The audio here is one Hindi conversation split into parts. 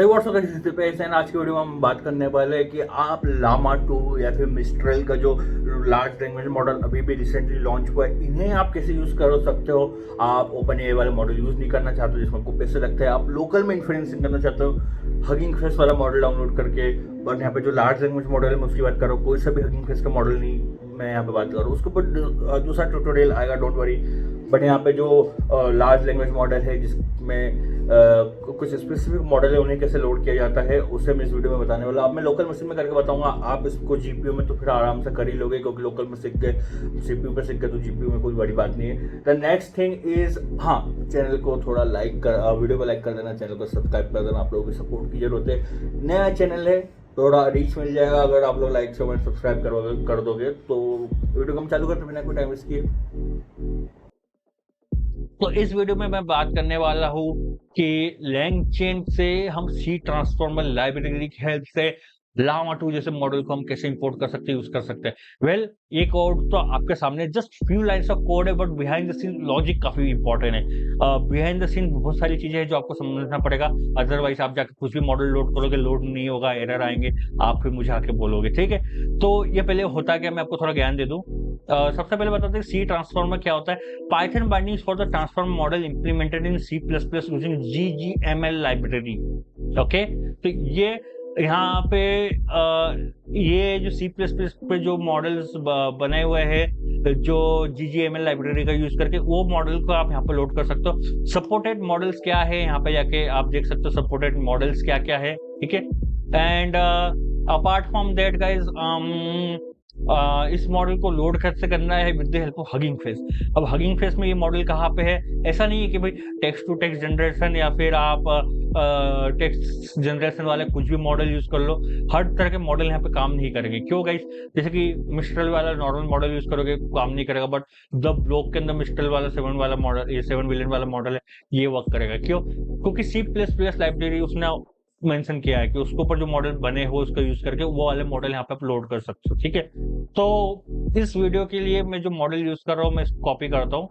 सही व्हाट्सअप पे पे एंड आज की वीडियो में हम बात करने वाले हैं कि आप लामा 2 या फिर मिस्ट्रल का जो लार्ज लैंग्वेज मॉडल अभी भी रिसेंटली लॉन्च हुआ है, इन्हें आप कैसे यूज़ कर सकते हो। आप ओपन एआई वाले मॉडल यूज़ नहीं करना चाहते हो जिसमें आपको पैसे लगते हैं, आप लोकल में इन्फ्लुएंसिंग करना चाहते हो हगिंग फेस वाला मॉडल डाउनलोड करके। बट यहाँ पे जो लार्ज लैंग्वेज मॉडल है मैं उसकी बात कर रहा हूँ, कोई सा भी हगिंग फेस का मॉडल नहीं मैं यहाँ पे बात कर रहा हूँ, उसके ऊपर दूसरा ट्यूटोरियल आएगा, डोंट वरी। बट यहाँ पे जो लार्ज लैंग्वेज मॉडल है जिसमें कुछ स्पेसिफिक मॉडल है उन्हें कैसे लोड किया जाता है उसे मैं इस वीडियो में बताने वाला। अब मैं लोकल मशीन में करके बताऊंगा, आप इसको जीपीयू में तो फिर आराम से कर ही लोगे क्योंकि लोकल में सीख गए, सीपीयू पे सीख गए तो जीपीयू में कोई बड़ी बात नहीं है। द नेक्स्ट थिंग इज, हाँ, चैनल को थोड़ा लाइक कर, वीडियो को लाइक कर देना, चैनल को सब्सक्राइब कर देना, आप लोगों की सपोर्ट की जरूरत है। नया चैनल है, थोड़ा रीच मिल जाएगा अगर आप लोग लाइक कमेंट सब्सक्राइब कर दोगे। तो वीडियो को हम चालू करते बिना कोई टाइम वेस्ट किए। तो इस वीडियो में मैं बात करने वाला हूँ कि LangChain से हम सी ट्रांसफॉर्मर लाइब्रेरी की हेल्प से लामा 2 जैसे मॉडल को हम कैसे इंपोर्ट कर सकते हैं, यूज कर सकते हैं। वेल, ये कोड तो आपके सामने just few lines of code है, but behind the scene logic काफी इंपॉर्टेंट है। बिहाइंड द सीन बहुत सारी चीजें हैं जो आपको समझना पड़ेगा, अदरवाइज आप जाकर कुछ भी मॉडल लोड करोगे, लोड नहीं होगा, एरर आएंगे, आप फिर मुझे आके बोलोगे। ठीक है, तो ये पहले होता क्या, मैं आपको थोड़ा ज्ञान दे दूं। सबसे पहले बताते हैं सी ट्रांसफॉर्मर क्या होता है। Python bindings for the transformer model implemented in C++ using GGML library. Okay, तो ये यहाँ पे ये जो C++ पे जो मॉडल्स बने हुए हैं जो GGML लाइब्रेरी का यूज करके, वो मॉडल को आप यहाँ पे लोड कर सकते हो। सपोर्टेड मॉडल्स क्या है यहाँ पे जाके आप देख सकते हो, सपोर्टेड मॉडल्स क्या क्या है। ठीक है, and apart from that guys, इस मॉडल को लोड कैसे करना है with the help of hugging face. अब हगिंग फेस में ये मॉडल कहाँ पे है, ऐसा नहीं है कि भाई टेक्स्ट टू टेक्स्ट जनरेशन या फिर आप टेक्स्ट जनरेशन वाले कुछ भी मॉडल यूज कर लो, हर तरह के मॉडल यहाँ पे काम नहीं करेंगे। क्यों गाइस, जैसे कि मिस्ट्रल वाला नॉर्मल मॉडल यूज करोगे काम नहीं करेगा, बट द ब्लॉक के अंदर मिस्ट्रल वाला 7 वाला मॉडल, ये 7 बिलियन वाला मॉडल है, ये वर्क करेगा। क्यों, क्योंकि C++ लाइब्रेरी उसने मेंशन किया है कि उसके ऊपर जो मॉडल बने हो उसका यूज करके वो वाले मॉडल यहाँ पे अपलोड कर सकते हो। ठीक है, तो इस वीडियो के लिए मैं जो मॉडल यूज कर रहा हूँ मैं इसको कॉपी करता हूँ।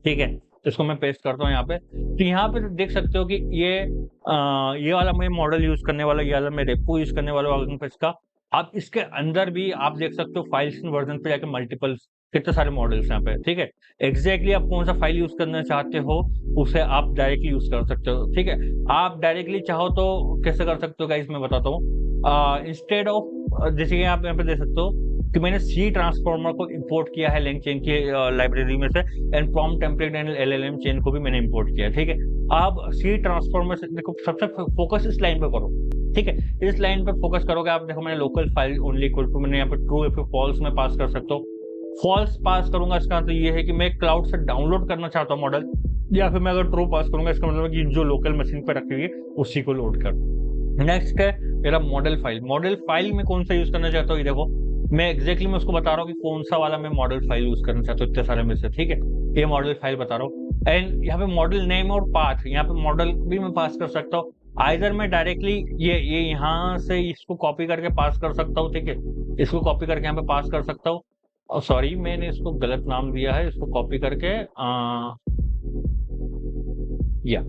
ठीक है, तो इसको मैं पेस्ट करता हूँ यहाँ पे। तो यहाँ पे देख सकते हो कि ये वाला मैं मॉडल यूज करने वाला, ये वाला मैं रेपो यूज करने वाला हूँ इसका। आप इसके अंदर भी आप देख सकते हो फाइल्स वर्जन पे जाके मल्टीपल कितने सारे मॉडल्स यहाँ पे। ठीक है, एग्जैक्टली आप कौन सा फाइल यूज करना चाहते हो उसे आप डायरेक्टली यूज कर सकते हो। ठीक है, आप डायरेक्टली चाहो तो कैसे कर सकते हो गाइस, मैं बताता हूँ। इंस्टेड ऑफ, जैसे कि आप यहाँ पे देख सकते हो कि मैंने सी ट्रांसफॉर्मर को इंपोर्ट किया है LangChain की लाइब्रेरी में से, and prompt template and LLM chain को भी मैंने इंपोर्ट किया। ठीक है, आप सी ट्रांसफॉर्मर से देखो, सबसे फोकस इस लाइन पे करो। ठीक है, इस लाइन पर फोकस करोगे आप, देखो मैंने local file only equal to, मैंने यहाँ पे ट्रू या फिर फॉल्स में पास कर सकता हूँ। फॉल्स पास करूंगा इसका मतलब ये है कि मैं क्लाउड से डाउनलोड करना चाहता हूँ मॉडल, या फिर मैं अगर ट्रू पास करूंगा इसका मतलब कि जो लोकल मशीन पर रखी हुई है उसी को लोड कर। नेक्स्ट है मेरा मॉडल फाइल। मॉडल फाइल में कौन सा यूज करना चाहता हूँ, ये देखो मैं एग्जैक्टली मैं उसको बता रहा हूँ कि कौन सा वाला मैं मॉडल फाइल यूज करना चाहता हूँ इतने सारे में से। ठीक है, ये मॉडल फाइल बता रहा हूँ, एंड यहाँ पे मॉडल नेम और पाथ, यहाँ पे मॉडल भी मैं पास कर सकता हूँ। आइदर मैं डायरेक्टली ये यहाँ से इसको कॉपी करके पास कर सकता हूँ। ठीक है, इसको कॉपी करके यहाँ पे पास कर सकता हूँ। सॉरी, मैंने इसको गलत नाम दिया है, इसको कॉपी करके या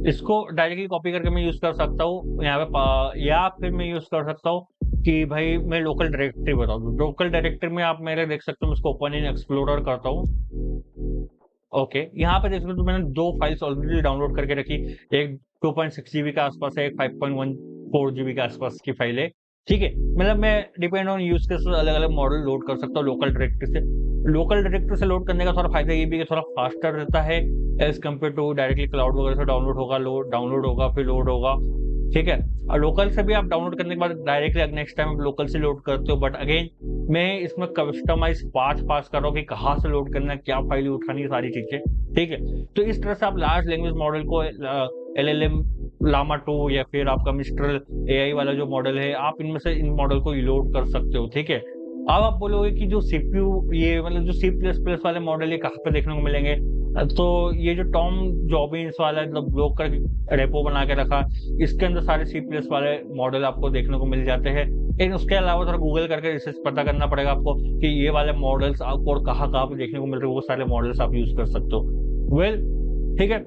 इसको डायरेक्टली कॉपी करके मैं यूज कर सकता हूँ यहाँ पे, या फिर मैं यूज कर सकता हूँ कि भाई मैं लोकल डायरेक्टरी बता दूँ। लोकल डायरेक्टरी में आप मेरे देख सकते हो, मैं इसको ओपन इन एक्सप्लोरर करता हूँ। ओके, यहाँ पे देख सकते हो मैंने 2 फाइल्स ऑलरेडी डाउनलोड करके रखी, एक 2.6 GB के आसपास है, एक 5.14 GB के आसपास की फाइल है। ठीक है, मतलब मैं डिपेंड ऑन यूज केस अलग अलग मॉडल लोड कर सकता हूँ लोकल डायरेक्टरी से। लोकल डायरेक्टरी से लोड करने का थोड़ा फायदा ये भी कि थोड़ा फास्टर रहता है as compared to directly cloud वगैरह से डाउनलोड होगा, डाउनलोड होगा फिर लोड होगा। ठीक है, और लोकल से भी आप डाउनलोड करने के बाद डायरेक्टली नेक्स्ट टाइम आप लोकल से लोड करते हो, बट अगेन मैं इसमें कस्टमाइज पास कर रहा हूँ कि कहाँ से लोड करना है, क्या फाइल उठानी है, सारी चीजें। ठीक है, तो इस तरह से आप लार्ज लैंग्वेज मॉडल को LLM लामा 2 या फिर आपका मिस्ट्रल AI वाला जो मॉडल है, आप इनमें से इन मॉडल को लोड कर सकते हो। ठीक है, अब आप बोलोगे कि जो CPU, ये मतलब जो C++ वाले मॉडल ये कहाँ पे देखने को मिलेंगे, तो ये जो टॉम जॉबिन्स वाला मतलब ब्लॉक कर रेपो बना के रखा, इसके अंदर सारे C++ वाले मॉडल आपको देखने को मिल जाते हैं। लेकिन उसके अलावा थोड़ा गूगल करके रिसर्च पता करना पड़ेगा आपको कि ये वाले मॉडल्स आपको और कहाँ पे देखने को मिल रहे हैं, वो सारे मॉडल्स आप यूज कर सकते हो। वेल, ठीक है,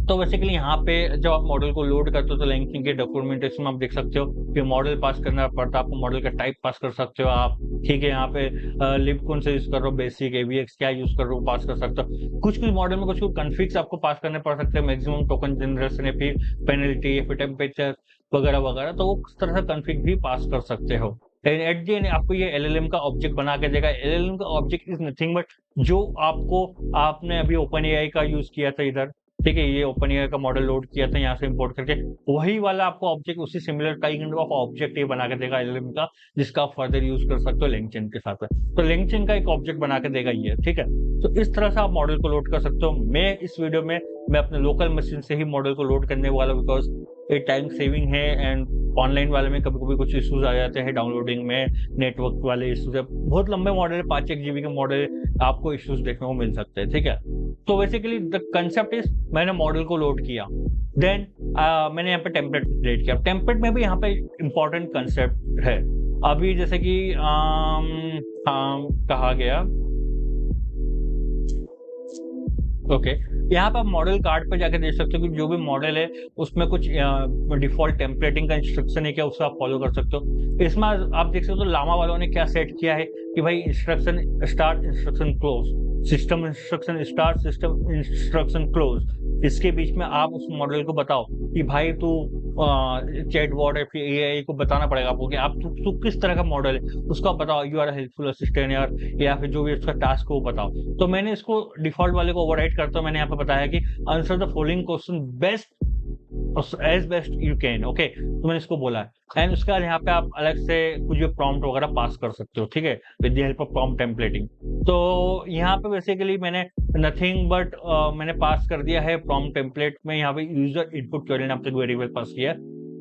तो बेसिकली यहाँ पे जब आप मॉडल को लोड करते हो तो लैंकिंग के डॉक्यूमेंटेशन में आप देख सकते हो कि मॉडल पास करना पड़ता है आपको, मॉडल का टाइप पास कर सकते हो आप, ठीक है। यहाँ पे लिब कौन सा यूज कर रहे हो, बेसिक एवीएक्स क्या यूज कर रहे हो, पास कर सकते हो। कुछ कुछ मॉडल में कुछ कुछ कॉन्फिग्स आपको पास करने पड़ सकते हैं, मैक्सिमम टोकन जनरेशन या फिर पेनल्टी या फिर टेम्परेचर वगैरह वगैरह, तो वो किस तरह से कॉन्फिग भी पास कर सकते हो। एट द एंड आपको ये एलएलएम का ऑब्जेक्ट बना के देगा। एलएलएम का ऑब्जेक्ट इज नथिंग बट जो आपको, आपने अभी ओपन एआई का यूज किया था इधर, ठीक है, ये ओपन एआई का मॉडल लोड किया था यहाँ से इंपोर्ट करके, वही वाला आपको ऑब्जेक्ट, उसी सिमिलर काइंड ऑफ ऑब्जेक्ट ये बना के देगा एलएलएम का, जिसका आप फर्दर यूज कर सकते हो LangChain के साथ में। तो LangChain का एक ऑब्जेक्ट बना के देगा ये, ठीक है। तो इस तरह से आप मॉडल को लोड कर सकते हो। मैं इस वीडियो में मैं अपने लोकल मशीन से ही मॉडल को लोड करने वाला हूं, बिकॉज ये टाइम सेविंग है एंड ऑनलाइन वाले में कभी कभी कुछ इश्यूज आ जाते हैं, डाउनलोडिंग में नेटवर्क वाले इश्यूज है, बहुत लंबे मॉडल है, 5 GB के मॉडल, आपको इश्यूज देखने को मिल सकते हैं, ठीक है। तो बेसिकली द कंसेप्ट इज, मैंने मॉडल को लोड किया, देन मैंने यहाँ पे टेम्पलेट क्रिएट किया। टेम्पलेट में भी यहाँ पे इंपॉर्टेंट कंसेप्ट है। अभी जैसे कि कहा गया, ओके, यहाँ पे आप मॉडल कार्ड पे जाके देख सकते हो कि जो भी मॉडल है उसमें कुछ डिफॉल्ट टेम्पलेटिंग का इंस्ट्रक्शन है क्या, उससे आप फॉलो कर सकते हो। इसमें आप देख सकते हो लामा वालों ने क्या सेट किया है कि भाई instruction start, instruction close, system instruction start, system instruction close, इसके बीच में आप उस मॉडल को बताओ कि भाई तू चैटबॉट या फिर एआई को बताना पड़ेगा आपको कि आप तू किस तरह का मॉडल है, उसको आप बताओ, यू आर हेल्पफुल असिस्टेंट या फिर जो भी उसका टास्क को बताओ। तो मैंने इसको डिफॉल्ट वाले को ओवरराइड करता हूं। मैंने यहाँ पे बताया कि answer the following question best as best you can, okay, तो मैंने इसको बोला है। एंड उसके बाद यहाँ पे आप अलग से कुछ भी प्रॉम्प्ट वगैरह पास कर सकते हो, ठीक है, with the help of prompt templating. तो यहाँ पे बेसिकली मैंने नथिंग बट मैंने पास कर दिया है प्रॉम्प्ट टेम्पलेट में, यहाँ पे यूजर इनपुट क्वेरी नाम का वेरिएबल पास किया,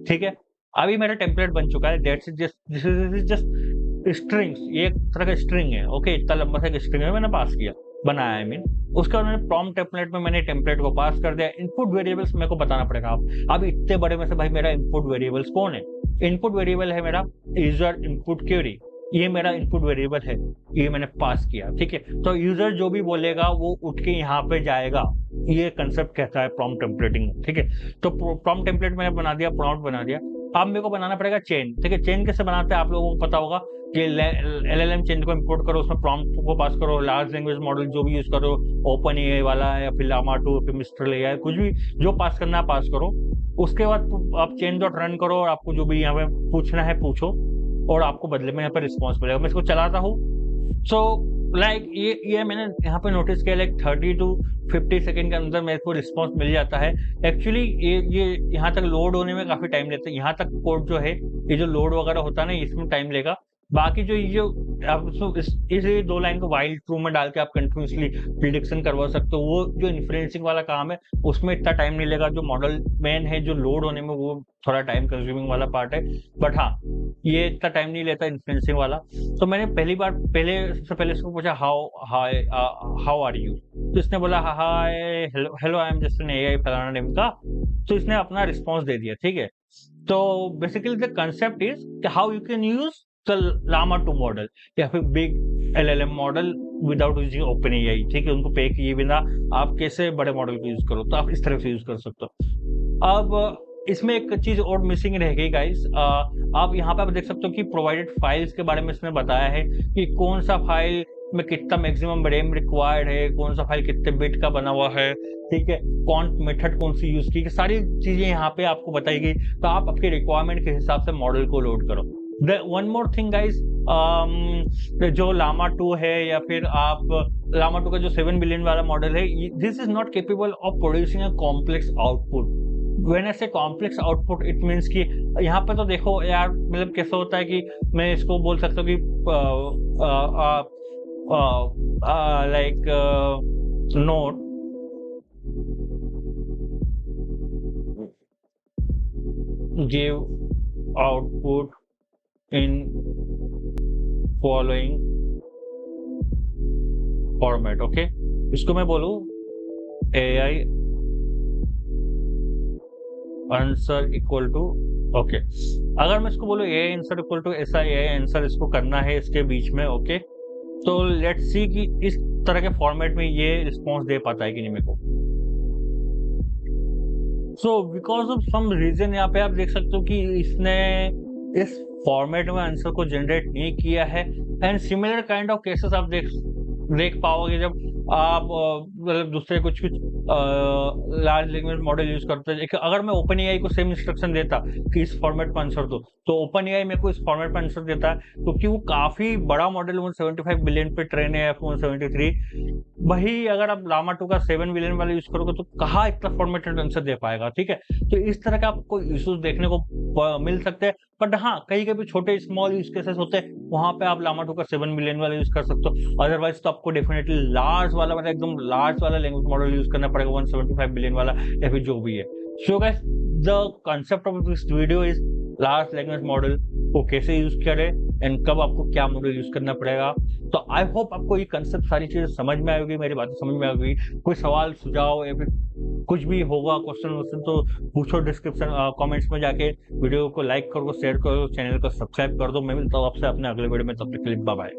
ठीक है। अभी मेरा टेम्पलेट बन चुका है, that's it, this is just strings, ये एक तरह का स्ट्रिंग है, ओके, इतना लंबा सा स्ट्रिंग है, मैंने पास किया, बनाया, आई मीन। उसके बाद मैंने प्रॉम्प्ट टेम्पलेट में मैंने टेम्पलेट को पास कर दिया। इनपुट वेरिएबल्स मेरे को बताना पड़ेगा आप, अब इतने बड़े में से भाई मेरा इनपुट वेरिएबल्स कौन है? इनपुट वेरिएबल है मेरा यूजर इनपुट क्वेरी, ये मेरा इनपुट वेरिएबल है, ये मैंने पास किया, ठीक है। तो यूजर जो भी बोलेगा वो उठ के यहाँ पे जाएगा, ये कंसेप्ट कहता है प्रॉम्प्ट टेम्पलेटिंग, ठीक है। तो प्रॉम्प्ट टेम्पलेट मैंने बना दिया, प्रॉम्प्ट बना दिया। अब मेरे को बनाना पड़ेगा चेन, ठीक है। चेन कैसे बनाते हैं आप लोगों को पता होगा कि एलएलएम चेन को इंपोर्ट करो, उसमें प्रॉम्प्ट को पास करो, लार्ज लैंग्वेज मॉडल जो भी यूज करो, ओपन एआई वाला या फिर लामा 2 फिर मिस्ट्रल एआई, कुछ भी जो पास करना है पास करो। उसके बाद आप चेन डॉट रन करो और आपको जो भी यहाँ पे पूछना है पूछो और आपको बदले में यहाँ पे रिस्पॉन्स मिलेगा। मैं इसको चलाता हूँ, सो लाइक ये मैंने यहाँ पे नोटिस किया, लाइक 30 to 50 सेकंड के अंदर मेरे को रिस्पॉन्स मिल जाता है। एक्चुअली ये यहाँ तक लोड होने में काफी टाइम लेता है, यहाँ तक कोड जो है ये जो लोड वगैरह होता है ना, इसमें टाइम लेगा। बाकी जो आप इस 2 लाइन को वाइल ट्रू में डाल के आप कंटिन्यूसली प्रिडिक्शन करवा सकते हो, वो जो इन्फ्लुएंसिंग वाला काम है उसमें इतना टाइम नहीं लेगा। जो मॉडल मेन है जो लोड होने में वो थोड़ा टाइम कंज्यूमिंग वाला पार्ट है, बट हाँ ये इतना टाइम नहीं लेता इन्फ्लुएंसिंग वाला। तो मैंने सबसे पहले इसको पूछा हाउ आर यू, तो इसने बोला hi hello I am just an AI फलाना नेम का, तो इसने अपना रिस्पॉन्स दे दिया, ठीक है। तो basically the concept is how you can use the Llama 2 model या फिर big LLM model without using OpenAI, ठीक है। उनको पे किए बिना आप कैसे बड़े मॉडल को यूज करो, तो आप इस तरह से यूज कर सकते हो। अब इसमें एक चीज और मिसिंग रह गई गाइस, आप यहाँ पे आप देख सकते हो कि प्रोवाइडेड फाइल्स के बारे में इसने बताया है कि कौन सा फाइल में कितना मैक्सिमम रैम रिक्वायर्ड है, कौन सा फाइल कितने बिट का बना हुआ है, ठीक है, कौन मेथड कौन सी यूज की, सारी चीजें यहाँ पे आपको बताई गई। तो आप आपके रिक्वायरमेंट के हिसाब से मॉडल को लोड करो। वन मोर थिंग गाइस, जो लामा 2 है या फिर आप लामा 2 का जो 7 बिलियन वाला मॉडल है, this is not capable of producing a complex output. When I से कॉम्प्लेक्स आउटपुट इट मींस कि यहाँ पे तो देखो यार, मतलब कैसा होता है कि मैं इसको बोल सकता हूँ कि like note give output in following format, okay. इसको मैं बोलूं AI answer equal to, okay, अगर मैं इसको बोलूं एआई आंसर इक्वल टू ऐसा एआई आंसर इसको करना है इसके बीच में, ओके। तो लेट्स सी कि इस तरह के फॉर्मेट में ये रिस्पॉन्स दे पाता है कि नहीं मेरे को। So because of some reason यहाँ पे आप देख सकते हो कि इसने इस फॉर्मेट में आंसर को जनरेट नहीं किया है। And similar kind of cases आप देख पाओगे जब आप मतलब दूसरे कुछ लार्ज लैंग्वेज मॉडल यूज करते हैं। अगर मैं ओपन एआई को सेम इंस्ट्रक्शन देता कि इस फॉर्मेट पर आंसर दो, तो ओपन एआई मेरे को इस फॉर्मेट पर आंसर देता है, क्योंकि वो काफी बड़ा मॉडल 175 बिलियन पे ट्रेन है F173। वही अगर आप लामा 2 का 7 बिलियन वाला यूज करोगे तो कहाँ इतना फॉर्मेटेड आंसर दे पाएगा। ठीक है, तो इस तरह का आपको इश्यूज देखने को मिल सकते हैं। बट हाँ, कहीं कहीं छोटे स्मॉल यूज केसेस होते हैं, वहां पे आप लामा 2 का 7 बिलियन वाला यूज कर सकते हो। अदरवाइज तो आपको डेफिनेटली लार्ज वाला, मतलब एकदम लार्ज वाला लैंग्वेज मॉडल यूज करना पड़ेगा, 175 बिलियन वाला या फिर जो भी है। So guys, the concept of this video is large language model को कैसे यूज करें एंड कब आपको क्या मॉडल यूज करना पड़ेगा। तो आई होप आपको ये कंसेप्ट सारी चीजें समझ में आएगी, मेरी बातें समझ में आएगी। कोई सवाल सुझाव या फिर कुछ भी होगा क्वेश्चन तो पूछो डिस्क्रिप्शन कमेंट्स में जाके। वीडियो को लाइक करो, शेयर करो, चैनल को सब्सक्राइब कर दो। मैं मिलता हूँ आपसे अपने अगले वीडियो में, तब तक के लिए बाय बाय।